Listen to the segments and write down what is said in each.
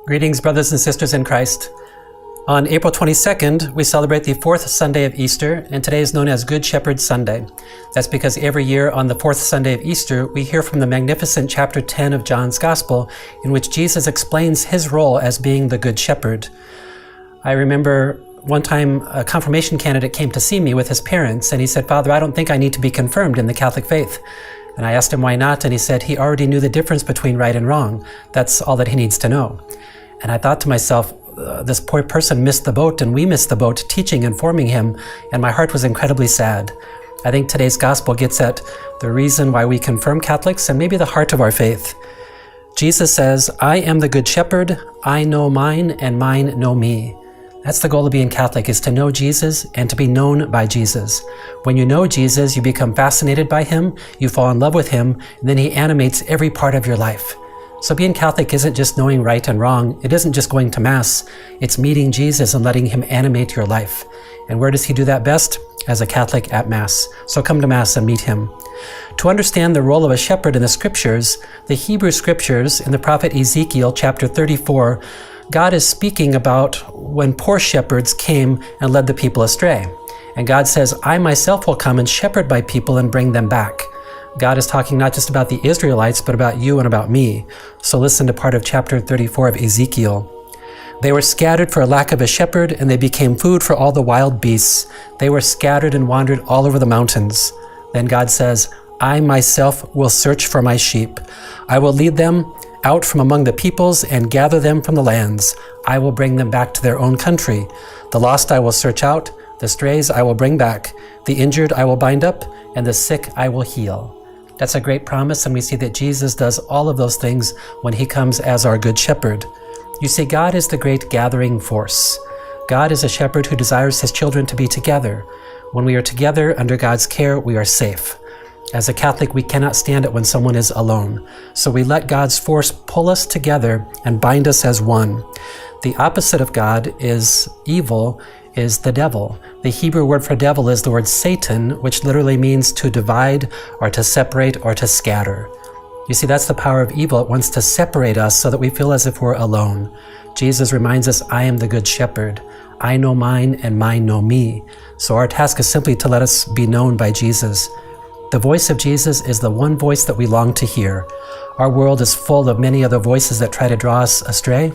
Greetings, brothers and sisters in Christ. On April 22nd, we celebrate the fourth Sunday of Easter, and today is known as Good Shepherd Sunday. That's because every year on the fourth Sunday of Easter, we hear from the magnificent chapter 10 of John's Gospel, in which Jesus explains his role as being the Good Shepherd. I remember one time a confirmation candidate came to see me with his parents, and he said, "Father, I don't think I need to be confirmed in the Catholic faith." And I asked him why not, and he said he already knew the difference between right and wrong. That's all that he needs to know. And I thought to myself, this poor person missed the boat, and we missed the boat teaching and forming him, and my heart was incredibly sad. I think today's gospel gets at the reason why we confirm Catholics and maybe the heart of our faith. Jesus says, "I am the good shepherd, I know mine, and mine know me." That's the goal of being Catholic, is to know Jesus and to be known by Jesus. When you know Jesus, you become fascinated by him, you fall in love with him, and then he animates every part of your life. So being Catholic isn't just knowing right and wrong. It isn't just going to Mass. It's meeting Jesus and letting him animate your life. And where does he do that best? As a Catholic at Mass. So come to Mass and meet him. To understand the role of a shepherd in the Scriptures, the Hebrew Scriptures, in the prophet Ezekiel chapter 34, God is speaking about when poor shepherds came and led the people astray. And God says, "I myself will come and shepherd my people and bring them back." God is talking not just about the Israelites, but about you and about me. So listen to part of chapter 34 of Ezekiel. "They were scattered for lack of a shepherd, and they became food for all the wild beasts. They were scattered and wandered all over the mountains." Then God says, "I myself will search for my sheep. I will lead them out from among the peoples and gather them from the lands. I will bring them back to their own country. The lost I will search out, the strays I will bring back, the injured I will bind up, and the sick I will heal." That's a great promise, and we see that Jesus does all of those things when he comes as our good shepherd. You see, God is the great gathering force. God is a shepherd who desires his children to be together. When we are together under God's care, we are safe. As a Catholic, we cannot stand it when someone is alone. So we let God's force pull us together and bind us as one. The opposite of God is evil, is the devil. The Hebrew word for devil is the word Satan, which literally means to divide or to separate or to scatter. You see, that's the power of evil. It wants to separate us so that we feel as if we're alone. Jesus reminds us, "I am the good shepherd. I know mine, and mine know me." So our task is simply to let us be known by Jesus. The voice of Jesus is the one voice that we long to hear. Our world is full of many other voices that try to draw us astray.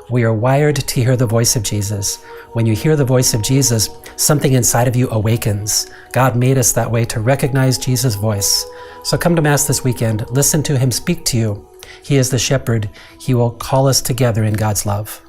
We are wired to hear the voice of Jesus. When you hear the voice of Jesus, something inside of you awakens. God made us that way to recognize Jesus' voice. So come to Mass this weekend. Listen to him speak to you. He is the shepherd. He will call us together in God's love.